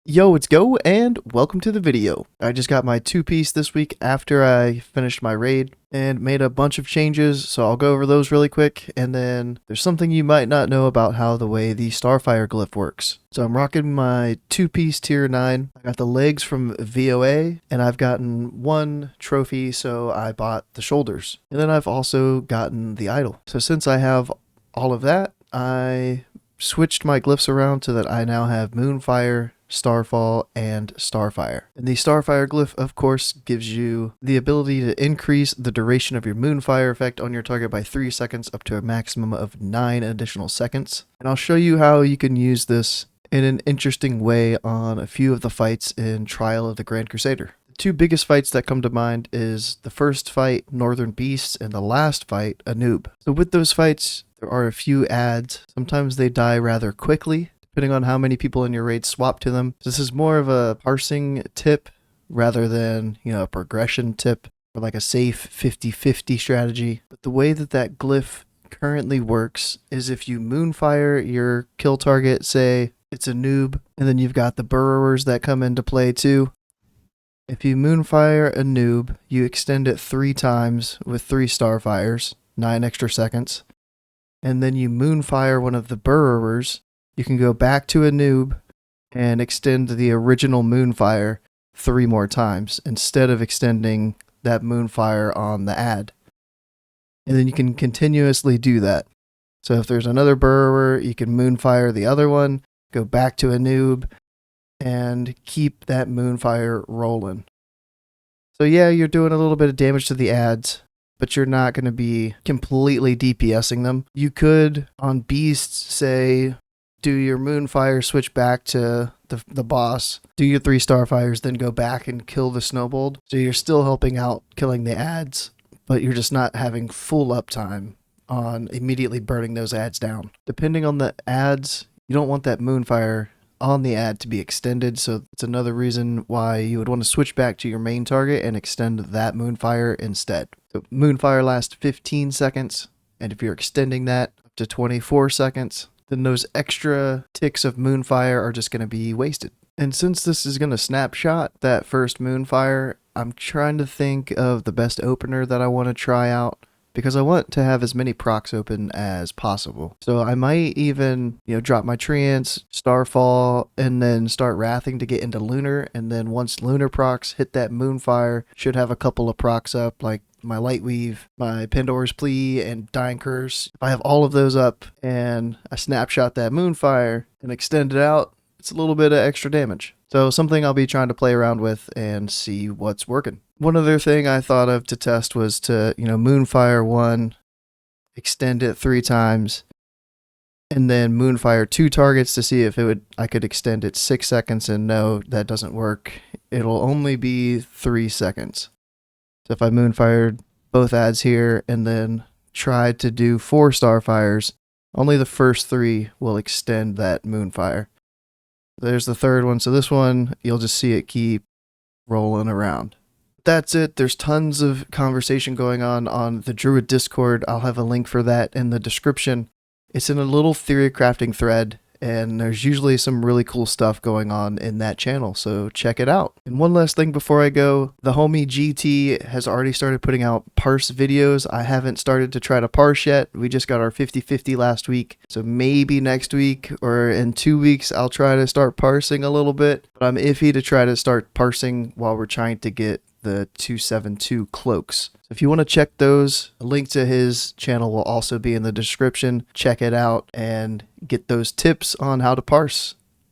Yo, it's Go, and welcome to the video. I just got my two-piece this week after I finished my raid and made a bunch of changes, so I'll go over those really quick, and then there's something you might not know about how the way the Starfire glyph works. So I'm rocking my two-piece tier 9. I got the legs from VOA, and I've gotten one trophy, so I bought the shoulders. And then I've also gotten the idol. So since I have all of that, I switched my glyphs around so that I now have Moonfire, Starfall, and Starfire. And the Starfire glyph, of course, gives you the ability to increase the duration of your Moonfire effect on your target by 3 seconds up to a maximum of 9 additional seconds. And I'll show you how you can use this in an interesting way on a few of the fights in Trial of the Grand Crusader. The two biggest fights that come to mind is the first fight, Northern Beasts, and the last fight, a noob. So with those fights, there are a few adds. Sometimes they die rather quickly, depending on how many people in your raid swap to them. This is more of a parsing tip rather than, a progression tip or like a safe 50-50 strategy. But the way that glyph currently works is if you Moonfire your kill target, say it's a noob, and then you've got the burrowers that come into play too. If you Moonfire a noob, you extend it 3 times with 3 Starfires, 9 extra seconds. And then you Moonfire one of the burrowers. You can go back to a noob and extend the original Moonfire 3 more times instead of extending that Moonfire on the ad. And then you can continuously do that. So if there's another burrower, you can Moonfire the other one, go back to a noob, and keep that Moonfire rolling. So yeah, you're doing a little bit of damage to the ads, but you're not going to be completely DPSing them. You could, on beasts, say, do your Moonfire, switch back to the boss, do your 3 Starfires, then go back and kill the Snowbold. So you're still helping out killing the ads, but you're just not having full uptime on immediately burning those ads down. Depending on the ads, you don't want that Moonfire on the ad to be extended, so it's another reason why you would want to switch back to your main target and extend that Moonfire instead. So Moonfire lasts 15 seconds, and if you're extending that up to 24 seconds, then those extra ticks of Moonfire are just going to be wasted. And since this is going to snapshot that first Moonfire, I'm trying to think of the best opener that I want to try out, because I want to have as many procs open as possible. So I might even, drop my Treants, Starfall, and then start Wrathing to get into Lunar, and then once Lunar procs hit that Moonfire, should have a couple of procs up, like my Lightweave, my Pandora's Plea, and Dying Curse. If I have all of those up and I snapshot that Moonfire and extend it out, it's a little bit of extra damage. So something I'll be trying to play around with and see what's working. One other thing I thought of to test was to, Moonfire 1, extend it 3 times, and then Moonfire 2 targets to see if I could extend it 6 seconds, and no, that doesn't work. It'll only be 3 seconds. So if I Moonfired both ads here and then tried to do 4 Starfires, only the first 3 will extend that Moonfire. There's the third one, so this one, you'll just see it keep rolling around. That's it. There's tons of conversation going on the Druid Discord. I'll have a link for that in the description. It's in a little Theorycrafting thread, and there's usually some really cool stuff going on in that channel, so check it out. And one last thing before I go, the homie GT has already started putting out parse videos. I haven't started to try to parse yet. We just got our 50-50 last week, so maybe next week or in 2 weeks I'll try to start parsing a little bit, but I'm iffy to try to start parsing while we're trying to get the 272 cloaks. So if you want to check those, a link to his channel will also be in the description. Check it out and get those tips on how to parse.